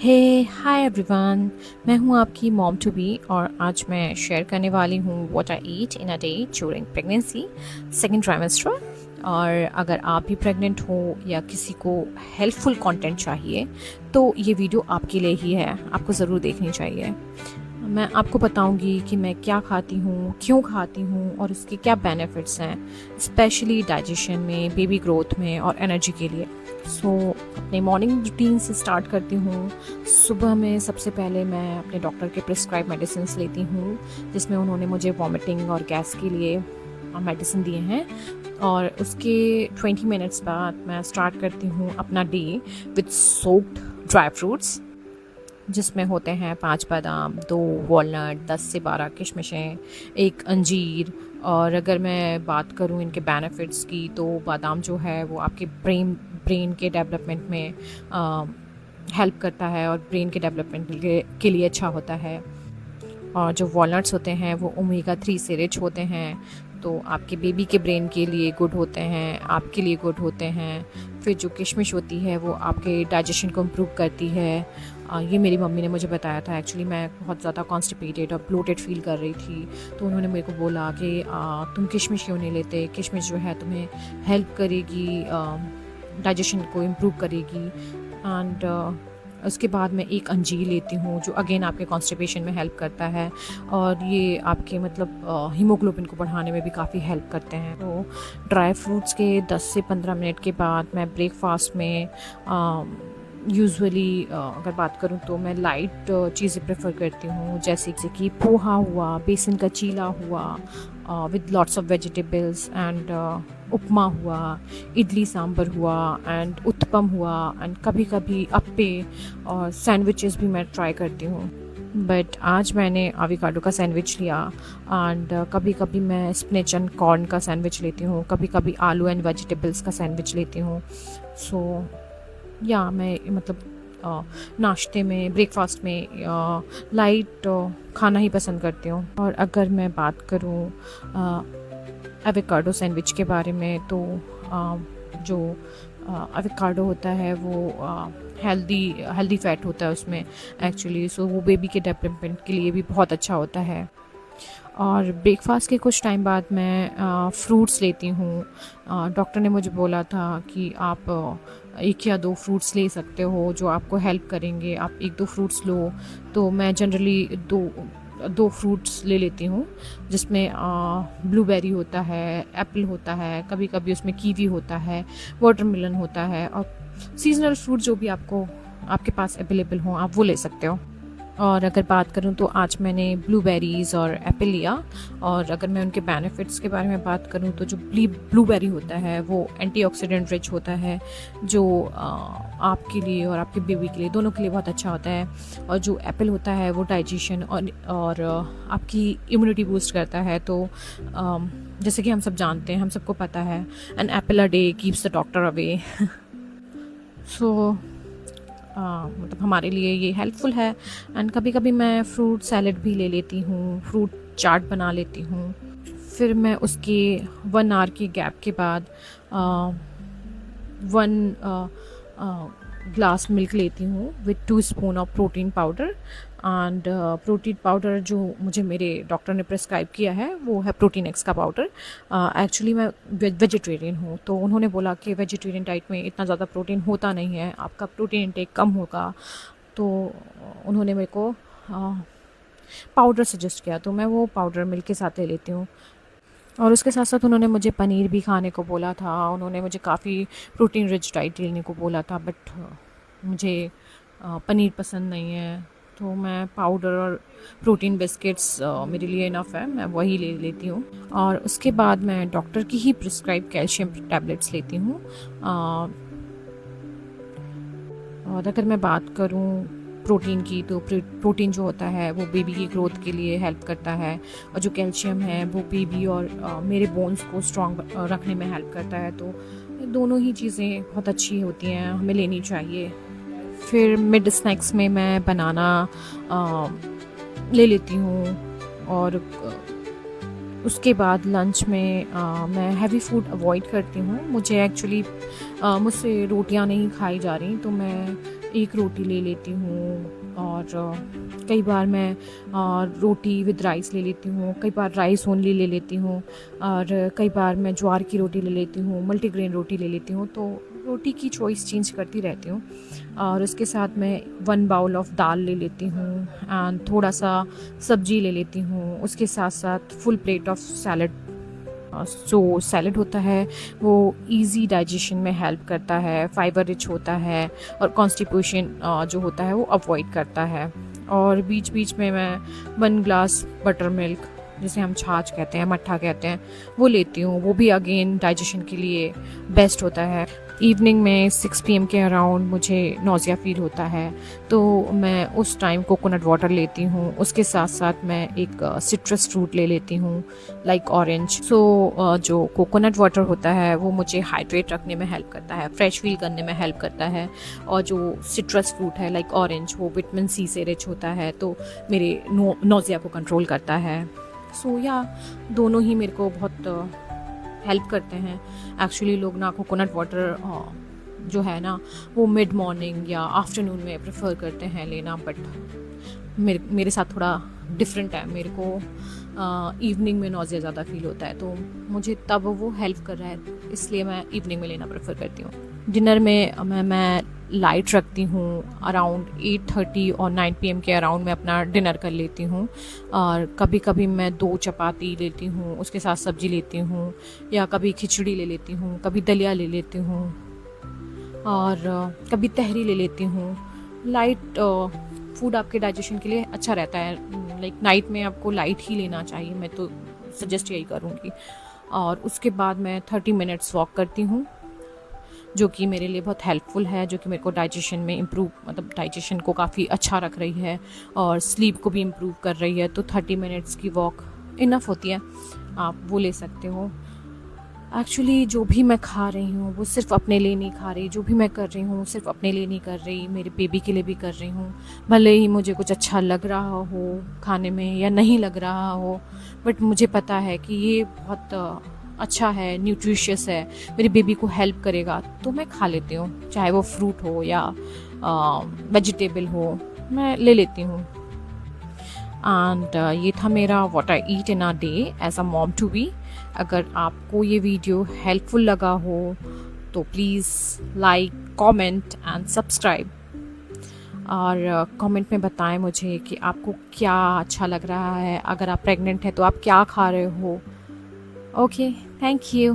हे hi everyone. मैं हूं आपकी मॉम टू बी और आज मैं शेयर करने वाली हूं what I eat in a day during pregnancy second trimester. और अगर आप भी प्रेग्नेंट हो या किसी को हेल्पफुल कंटेंट चाहिए तो ये वीडियो आपके लिए ही है, आपको ज़रूर देखनी चाहिए। मैं आपको बताऊंगी कि मैं क्या खाती हूँ, क्यों खाती हूँ और उसके क्या बेनिफिट्स हैं, स्पेशली डाइजेशन में, बेबी ग्रोथ में और एनर्जी के लिए। अपने मॉर्निंग रूटीन से स्टार्ट करती हूँ। सुबह में सबसे पहले मैं अपने डॉक्टर के प्रिस्क्राइब मेडिसिन लेती हूँ, जिसमें उन्होंने मुझे वॉमिटिंग और गैस के लिए मेडिसिन दिए हैं। और उसके 20 मिनट्स बाद मैं स्टार्ट करती हूँ अपना day with soaked dry fruits, जिसमें होते हैं 5 बादाम, 2 वॉलनट, 10 से 12 किशमिशें, एक अंजीर। और अगर मैं बात करूँ इनके बेनिफिट्स की तो बादाम जो है वो आपके ब्रेन के डेवलपमेंट में हेल्प करता है और ब्रेन के डेवलपमेंट के लिए अच्छा होता है। और जो वॉलनट्स होते हैं वो ओमेगा 3 से रिच होते हैं, तो आपके बेबी के ब्रेन के लिए गुड होते हैं, आपके लिए गुड होते हैं। फिर जो किशमिश होती है वो आपके डाइजेशन को इम्प्रूव करती है। ये मेरी मम्मी ने मुझे बताया था। एक्चुअली मैं बहुत ज़्यादा कॉन्स्टिपेटेड और ब्लोटेड फील कर रही थी, तो उन्होंने मेरे को बोला कि तुम किशमिश क्यों नहीं लेते, किशमिश जो है तुम्हें हेल्प करेगी, डाइजेशन को इम्प्रूव करेगी। एंड उसके बाद मैं एक अंजीर लेती हूँ जो अगेन आपके कॉन्स्टिपेशन में हेल्प करता है और ये आपके मतलब हीमोग्लोबिन को बढ़ाने में भी काफ़ी हेल्प करते हैं। तो ड्राई फ्रूट्स के 10 से 15 मिनट के बाद मैं ब्रेकफास्ट में यूजुअली अगर बात करूँ तो मैं लाइट चीज़ें प्रेफर करती हूँ, जैसे कि पोहा हुआ, बेसन का चीला हुआ with lots of vegetables and upma हुआ, इडली सांभर हुआ एंड उत्पम हुआ एंड कभी कभी अप्पे और सैंडविचेस भी मैं ट्राई करती हूँ। बट आज मैंने आविकाडो का सैंडविच लिया एंड कभी कभी मैं स्पिनच एंड कॉर्न का सैंडविच लेती हूँ, कभी कभी आलू एंड वेजिटेबल्स का सैंडविच लेती हूँ। सो या मैं मतलब नाश्ते में, ब्रेकफास्ट में लाइट खाना ही पसंद करती हूँ। और अगर मैं बात करूँ एवोकाडो सैंडविच के बारे में तो जो एवोकाडो होता है वो हेल्दी फैट होता है उसमें एक्चुअली, सो वो बेबी के डेवलपमेंट के लिए भी बहुत अच्छा होता है। और ब्रेकफास्ट के कुछ टाइम बाद मैं फ्रूट्स लेती हूँ। डॉक्टर ने मुझे बोला था कि आप 1 या 2 फ्रूट्स ले सकते हो जो आपको हेल्प करेंगे, आप 1-2 फ्रूट्स लो। तो मैं जनरली दो फ्रूट्स ले लेती हूँ, जिसमें ब्लूबेरी होता है, एप्पल होता है, कभी कभी उसमें कीवी होता है, वाटरमेलन होता है और सीजनल फ्रूट जो भी आपके पास अवेलेबल हो आप वो ले सकते हो। और अगर बात करूँ तो आज मैंने ब्लूबेरीज़ और एप्पल लिया। और अगर मैं उनके बेनिफिट्स के बारे में बात करूँ तो जो ब्लूबेरी होता है वो एंटीऑक्सीडेंट रिच होता है, जो आपके लिए और आपके बेबी के लिए, दोनों के लिए बहुत अच्छा होता है। और जो एप्पल होता है वो डाइजेशन और आपकी इम्यूनिटी बूस्ट करता है। तो जैसे कि हम सब जानते हैं, हम सबको पता है, an apple a day keeps the doctor away. So मतलब हमारे लिए ये हेल्पफुल है। एंड कभी कभी मैं फ्रूट सैलेड भी ले लेती हूँ, फ्रूट चाट बना लेती हूँ। फिर मैं उसके 1 आवर के गैप के बाद 1 ग्लास मिल्क लेती हूँ with 2 spoon of protein powder. And protein powder जो मुझे मेरे डॉक्टर ने प्रिस्क्राइब किया है वो है प्रोटीन एक्स का पाउडर। एक्चुअली मैं वेजिटेरियन हूँ, तो उन्होंने बोला कि वेजिटेरियन डाइट में इतना ज़्यादा प्रोटीन होता नहीं है, आपका प्रोटीन इंटेक कम होगा। तो उन्होंने मेरे को पाउडर सजेस्ट किया, तो मैं वो पाउडर मिल्क के साथ ले लेती हूँ। और उसके साथ साथ उन्होंने मुझे पनीर भी खाने को बोला था, उन्होंने मुझे काफ़ी प्रोटीन रिच डाइट लेने को बोला था, बट मुझे पनीर पसंद नहीं है। तो मैं पाउडर और प्रोटीन बिस्किट्स मेरे लिए इनफ है, मैं वही ले लेती हूँ। और उसके बाद मैं डॉक्टर की ही प्रिस्क्राइब कैल्शियम टैबलेट्स लेती हूँ। और अगर मैं बात करूँ प्रोटीन की तो प्रोटीन जो होता है वो बेबी की ग्रोथ के लिए हेल्प करता है, और जो कैल्शियम है वो बेबी और मेरे बोन्स को स्ट्रॉन्ग रखने में हेल्प करता है। तो दोनों ही चीज़ें बहुत अच्छी होती हैं, हमें लेनी चाहिए। फिर मिड स्नैक्स में मैं बनाना ले लेती हूँ। और उसके बाद लंच में मैं हैवी फूड अवॉइड करती हूँ। मुझे एक्चुअली मुझसे रोटियां नहीं खाई जा रही, तो मैं एक रोटी ले लेती हूँ। और कई बार मैं रोटी विद राइस ले लेती हूँ, कई बार राइस ओनली ले लेती हूँ, और कई बार मैं ज्वार की रोटी ले लेती हूँ, मल्टीग्रेन रोटी ले लेती हूँ। तो रोटी की चॉइस चेंज करती रहती हूँ। और उसके साथ मैं 1 बाउल ऑफ दाल ले लेती हूँ एंड थोड़ा सा सब्जी ले लेती हूँ। उसके साथ साथ फुल प्लेट ऑफ सैलड। जो सैलड होता है वो इजी डाइजेशन में हेल्प करता है, फाइबर रिच होता है और कॉन्स्टिपेशन जो होता है वो अवॉइड करता है। और बीच बीच में मैं 1 ग्लास बटर मिल्क, जिसे हम छाछ कहते हैं, मट्ठा कहते हैं, वो लेती हूँ। वो भी अगेन डाइजेशन के लिए बेस्ट होता है। इवनिंग में 6 PM के अराउंड मुझे नोज़िया फील होता है, तो मैं उस टाइम कोकोनट वाटर लेती हूँ। उसके साथ साथ मैं एक सिट्रस फ्रूट ले लेती हूँ, लाइक ऑरेंज। जो कोकोनट वाटर होता है वो मुझे हाइड्रेट रखने में हेल्प करता है, फ्रेश फील करने में हेल्प करता है। और जो सिट्रस फ्रूट है लाइक ऑरेंज, वो विटामिन सी से रिच होता है, तो मेरे नोज़िया को कंट्रोल करता है। दोनों ही मेरे को बहुत हेल्प करते हैं। एक्चुअली लोग ना कोकोनट वाटर जो है ना वो मिड मॉर्निंग या आफ्टरनून में प्रेफर करते हैं लेना, बट मेरे साथ थोड़ा डिफरेंट है। मेरे को इवनिंग में नौज़िया ज़्यादा फील होता है, तो मुझे तब वो हेल्प कर रहा है, इसलिए मैं इवनिंग में लेना प्रेफर करती हूँ। डिनर में मैं लाइट रखती हूँ। अराउंड 8:30 और 9 PM के अराउंड मैं अपना डिनर कर लेती हूँ। और कभी कभी मैं 2 चपाती लेती हूँ, उसके साथ सब्जी लेती हूँ, या कभी खिचड़ी ले लेती हूँ, कभी दलिया ले लेती हूँ, और कभी तहरी ले लेती हूँ। लाइट फूड आपके डाइजेशन के लिए अच्छा रहता है। लाइक नाइट में आपको लाइट ही लेना चाहिए, मैं तो सजेस्ट यही करूँगी। और उसके बाद मैं 30 मिनट्स वॉक करती हूँ, जो कि मेरे लिए बहुत हेल्पफुल है, जो कि मेरे को डाइजेशन में मतलब डाइजेशन को काफ़ी अच्छा रख रही है और स्लीप को भी इम्प्रूव कर रही है। तो 30 मिनट्स की वॉक इनफ होती है, आप वो ले सकते हो। एक्चुअली जो भी मैं खा रही हूँ वो सिर्फ अपने लिए नहीं खा रही, जो भी मैं कर रही हूँ सिर्फ अपने लिए नहीं कर रही, मेरे बेबी के लिए भी कर रही हूँ। भले ही मुझे कुछ अच्छा लग रहा हो खाने में या नहीं लग रहा हो, बट मुझे पता है कि ये बहुत अच्छा है, न्यूट्रिशियस है, मेरे बेबी को हेल्प करेगा, तो मैं खा लेती हूँ। चाहे वो फ्रूट हो या वेजिटेबल हो, मैं ले लेती हूँ। एंड ये था मेरा what I eat in a day as a mom to be. अगर आपको ये वीडियो हेल्पफुल लगा हो तो please like, comment and subscribe. और कमेंट में बताएं मुझे कि आपको क्या अच्छा लग रहा है। अगर आप प्रेग्नेंट हैं तो आप क्या खा रहे हो। Okay, thank you.